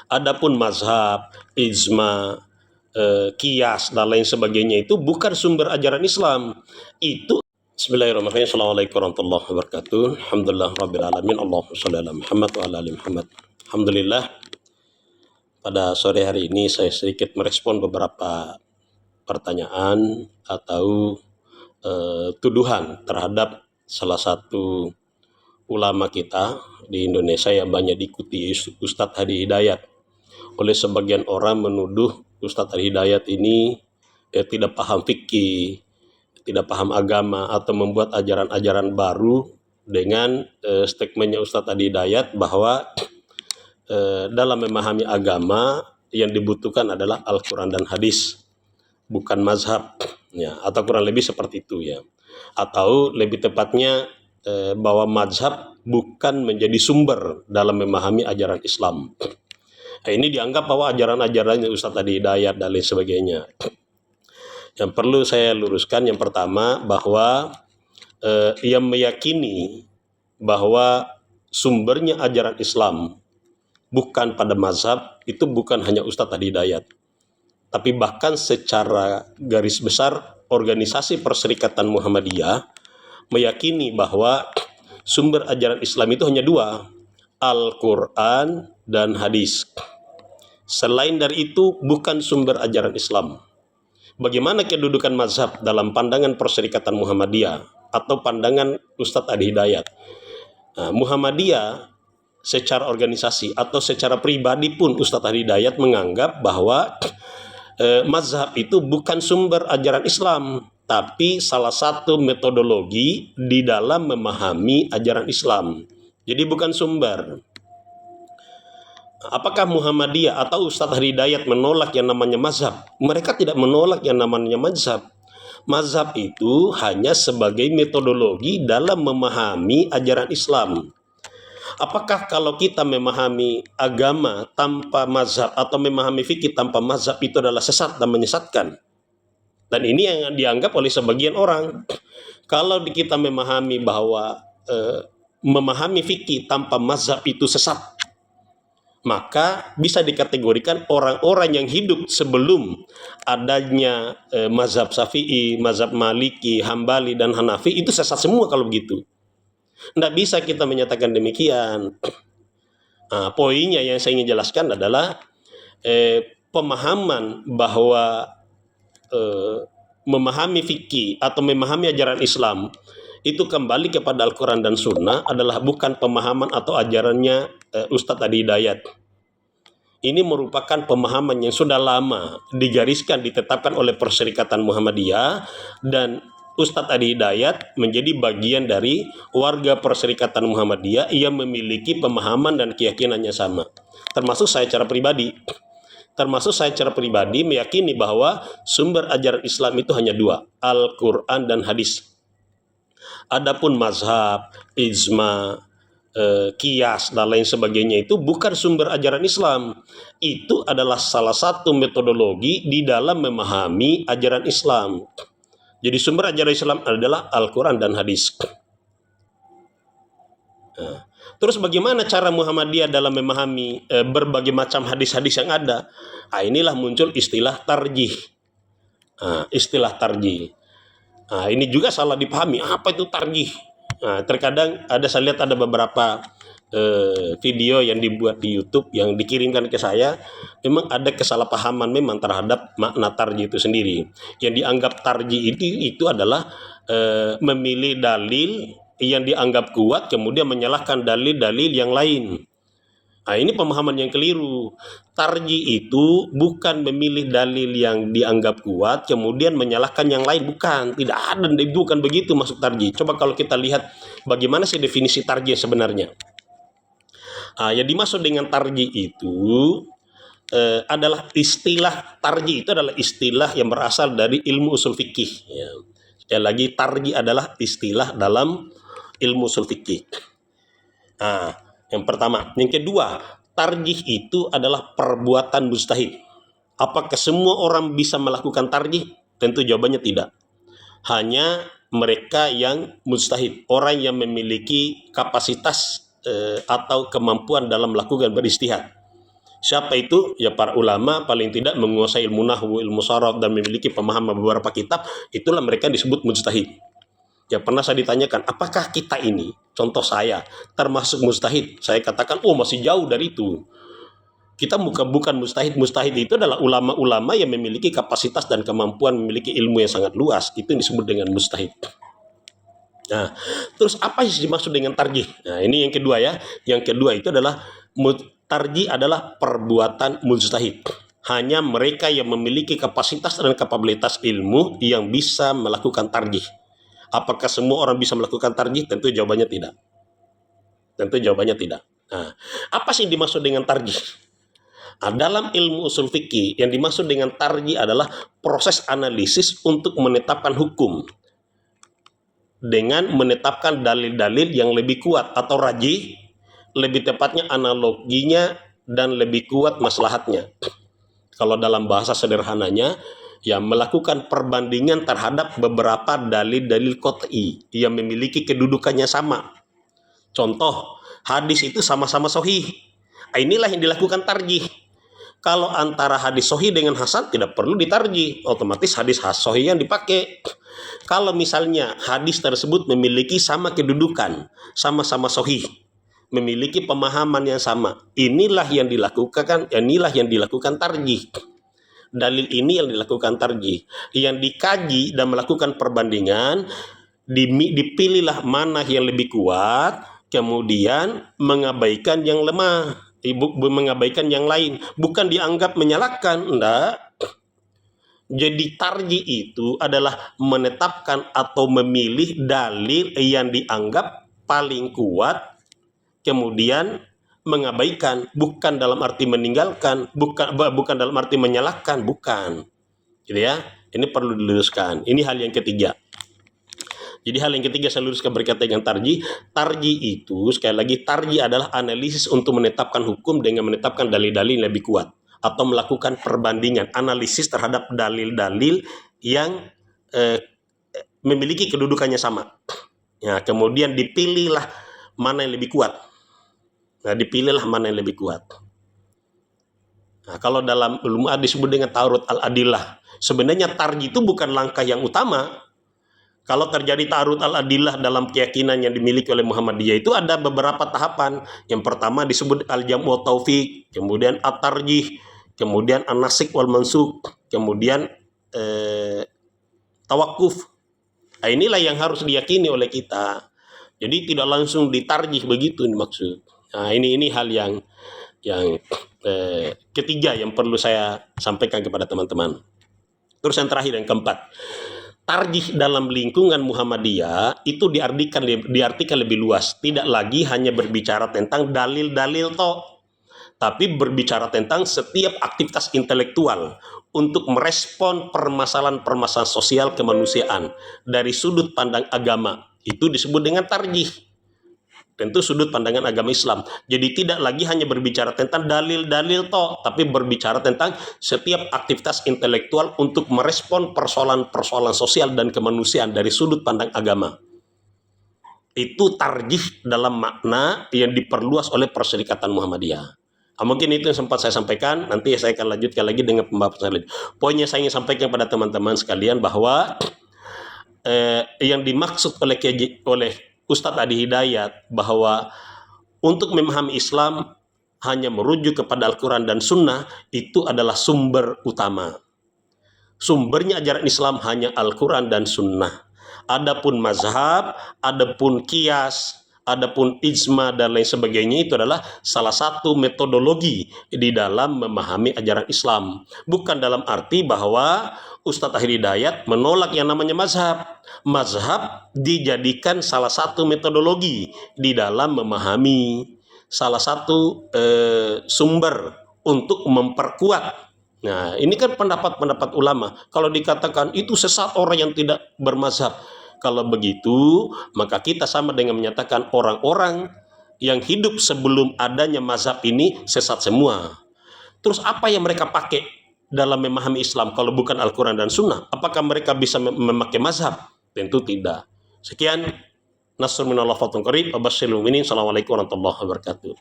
Adapun mazhab, ijma, qiyas dan lain sebagainya itu bukan sumber ajaran Islam. Itu Bismillahirrahmanirrahim. Assalamualaikum warahmatullahi wabarakatuh. Alhamdulillah rabbil alamin. Allahumma shalli ala Muhammad wa ala ali Muhammad. Alhamdulillah, pada sore hari ini saya sedikit merespon beberapa pertanyaan atau tuduhan terhadap salah satu ulama kita di Indonesia yang banyak diikuti, Ustadz Hadi Hidayat. Oleh sebagian orang menuduh Ustadz Hadi Hidayat ini tidak paham fikih, tidak paham agama, atau membuat ajaran-ajaran baru dengan statementnya Ustadz Hadi Hidayat bahwa dalam memahami agama yang dibutuhkan adalah Al-Quran dan hadis, bukan mazhab, ya, atau kurang lebih seperti itu ya. Atau lebih tepatnya bahwa mazhab bukan menjadi sumber dalam memahami ajaran Islam. Nah, ini dianggap bahwa ajaran-ajarannya Ustadz Hadi Hidayat dan lain sebagainya. Yang perlu saya luruskan yang pertama bahwa yang meyakini bahwa sumbernya ajaran Islam bukan pada mazhab itu bukan hanya Ustadz Hadi Hidayat, tapi bahkan secara garis besar organisasi Perserikatan Muhammadiyah meyakini bahwa sumber ajaran Islam itu hanya dua, Al-Quran dan hadis. Selain dari itu bukan sumber ajaran Islam. Bagaimana kedudukan mazhab dalam pandangan Perserikatan Muhammadiyah atau pandangan Ustadz Hadi Hidayat? Nah, Muhammadiyah secara organisasi atau secara pribadi pun Ustadz Hadi Hidayat menganggap bahwa mazhab itu bukan sumber ajaran Islam, tapi salah satu metodologi di dalam memahami ajaran Islam. Jadi bukan sumber. Apakah Muhammadiyah atau Ustadz Hadi Hidayat menolak yang namanya mazhab? Mereka tidak menolak yang namanya mazhab. Mazhab itu hanya sebagai metodologi dalam memahami ajaran Islam. Apakah kalau kita memahami agama tanpa mazhab atau memahami fikih tanpa mazhab itu adalah sesat dan menyesatkan? Dan ini yang dianggap oleh sebagian orang. Kalau kita memahami bahwa memahami fikih tanpa mazhab itu sesat, maka bisa dikategorikan orang-orang yang hidup sebelum adanya mazhab Syafi'i, mazhab Maliki, Hambali, dan Hanafi itu sesat semua kalau begitu. Tidak bisa kita menyatakan demikian. Nah, poinnya yang saya ingin jelaskan adalah pemahaman bahwa memahami fikih atau memahami ajaran Islam itu kembali kepada Al-Quran dan Sunnah adalah bukan pemahaman atau ajarannya Ustadz Hadi Hidayat. Ini merupakan pemahaman yang sudah lama digariskan, ditetapkan oleh Perserikatan Muhammadiyah, dan Ustadz Hadi Hidayat menjadi bagian dari warga Perserikatan Muhammadiyah yang memiliki pemahaman dan keyakinannya sama. Termasuk saya secara pribadi meyakini bahwa sumber ajaran Islam itu hanya dua, Al-Quran dan hadis. Adapun mazhab, ijma, qiyas dan lain sebagainya itu bukan sumber ajaran Islam. Itu adalah salah satu metodologi di dalam memahami ajaran Islam. Jadi sumber ajaran Islam adalah Al-Quran dan hadis. Nah, terus bagaimana cara Muhammadiyah dalam memahami berbagai macam hadis-hadis yang ada? Nah, inilah muncul istilah tarjih. Istilah tarjih. Nah, ini juga salah dipahami. Apa itu tarjih? Nah, terkadang saya lihat ada beberapa video yang dibuat di YouTube yang dikirimkan ke saya, memang ada kesalahpahaman memang terhadap makna tarjih itu sendiri. Yang dianggap tarjih itu adalah memilih dalil yang dianggap kuat kemudian menyalahkan dalil-dalil yang lain. Nah, ini pemahaman yang keliru. Tarjih itu bukan memilih dalil yang dianggap kuat kemudian menyalahkan yang lain, bukan. Tidak ada, bukan begitu masuk tarjih. Coba kalau kita lihat bagaimana sih definisi tarjih sebenarnya. Yang dimaksud dengan tarjih itu adalah istilah tarjih itu adalah istilah yang berasal dari ilmu usul fikih. Ya. Sekali lagi, tarjih adalah istilah dalam ilmu usul fikih. Yang pertama. Yang kedua, tarjih itu adalah perbuatan mustahil. Apakah semua orang bisa melakukan tarjih? Tentu jawabannya tidak. Hanya mereka yang mustahid, orang yang memiliki kapasitas atau kemampuan dalam melakukan beristihad. Siapa itu? Ya para ulama paling tidak menguasai ilmu nahwu, ilmu sharaf dan memiliki pemahaman beberapa kitab, itulah mereka disebut mujtahid. Ya pernah saya ditanyakan, apakah kita ini, contoh saya, termasuk mujtahid? Saya katakan, oh masih jauh dari itu. Kita bukan mujtahid. Mujtahid itu adalah ulama-ulama yang memiliki kapasitas dan kemampuan, memiliki ilmu yang sangat luas. Itu yang disebut dengan mujtahid. Nah, terus apa yang dimaksud dengan tarjih? Nah, ini yang kedua ya. Yang kedua itu adalah tarjih adalah perbuatan mujtahid. Hanya mereka yang memiliki kapasitas dan kapabilitas ilmu yang bisa melakukan tarjih. Apakah semua orang bisa melakukan tarjih? Tentu jawabannya tidak. Tentu jawabannya tidak. Nah, apa sih yang dimaksud dengan tarjih? Nah, dalam ilmu usul fikih yang dimaksud dengan tarjih adalah proses analisis untuk menetapkan hukum dengan menetapkan dalil-dalil yang lebih kuat atau rajih, lebih tepatnya analoginya dan lebih kuat maslahatnya. Kalau dalam bahasa sederhananya, ya melakukan perbandingan terhadap beberapa dalil-dalil qat'i yang memiliki kedudukannya sama. Contoh, hadis itu sama-sama sahih. Inilah yang dilakukan tarjih. Kalau antara hadis sahih dengan hasan tidak perlu ditarjih, otomatis hadis sahih yang dipakai. Kalau misalnya hadis tersebut memiliki sama kedudukan, sama-sama sahih, memiliki pemahaman yang sama, inilah yang dilakukan tarjih. Dalil ini yang dilakukan tarjih, yang dikaji dan melakukan perbandingan, dipilihlah mana yang lebih kuat, kemudian mengabaikan yang lemah, mengabaikan yang lain, bukan dianggap menyalahkan, enggak. Jadi tarjih itu adalah menetapkan atau memilih dalil yang dianggap paling kuat, kemudian mengabaikan, bukan dalam arti meninggalkan, bukan dalam arti menyalahkan, bukan. Gitu ya. Ini perlu diluruskan. Ini hal yang ketiga. Jadi hal yang ketiga saya luruskan berkaitan dengan tarjih. Tarjih itu sekali lagi, tarjih adalah analisis untuk menetapkan hukum dengan menetapkan dalil-dalil yang lebih kuat atau melakukan perbandingan, analisis terhadap dalil-dalil yang memiliki kedudukannya sama. Ya, kemudian dipilihlah mana yang lebih kuat. Nah, dipilihlah mana yang lebih kuat. Nah, kalau dalam ilmu disebut dengan ta'arud al-adillah. Sebenarnya tarjih itu bukan langkah yang utama. Kalau terjadi ta'arud al-adillah dalam keyakinan yang dimiliki oleh Muhammadiyah itu ada beberapa tahapan. Yang pertama disebut al-jam'u wa taufiq, kemudian at-tarjih, kemudian an-nasik wal mansuk, kemudian tawakuf. Nah, inilah yang harus diyakini oleh kita. Jadi tidak langsung ditarjih begitu maksud. Nah, ini hal yang ketiga yang perlu saya sampaikan kepada teman-teman. Terus yang terakhir, yang keempat, tarjih dalam lingkungan Muhammadiyah itu diartikan lebih luas. Tidak lagi hanya berbicara tentang dalil-dalil tapi berbicara tentang setiap aktivitas intelektual untuk merespon permasalahan-permasalahan sosial kemanusiaan dari sudut pandang agama. Itu disebut dengan tarjih. Tentu sudut pandangan agama Islam. Jadi tidak lagi hanya berbicara tentang dalil-dalil tapi berbicara tentang setiap aktivitas intelektual untuk merespon persoalan-persoalan sosial dan kemanusiaan dari sudut pandang agama. Itu tarjih dalam makna yang diperluas oleh Perserikatan Muhammadiyah. Nah, mungkin itu yang sempat saya sampaikan. Nanti saya akan lanjutkan lagi dengan pembahasan lain. Poinnya saya ingin sampaikan pada teman-teman sekalian bahwa yang dimaksud oleh Ustadz Adi Hidayat bahwa untuk memahami Islam hanya merujuk kepada Al-Quran dan Sunnah, itu adalah sumber utama. Sumbernya ajaran Islam hanya Al-Quran dan Sunnah. Adapun mazhab, adapun qiyas, adapun ijma dan lain sebagainya itu adalah salah satu metodologi di dalam memahami ajaran Islam. Bukan dalam arti bahwa Ustadz Adi Hidayat menolak yang namanya mazhab. Mazhab dijadikan salah satu metodologi di dalam memahami, salah satu sumber untuk memperkuat. Nah, ini kan pendapat-pendapat ulama. Kalau dikatakan itu sesat orang yang tidak bermazhab, kalau begitu maka kita sama dengan menyatakan orang-orang yang hidup sebelum adanya mazhab ini sesat semua. Terus apa yang mereka pakai dalam memahami Islam kalau bukan Al-Quran dan Sunnah? Apakah mereka bisa memakai mazhab? Tentu tidak. Sekian. Nasrul minallah fatun qarib. Wabasyirul mu'minin. Assalamualaikum warahmatullahi wabarakatuh.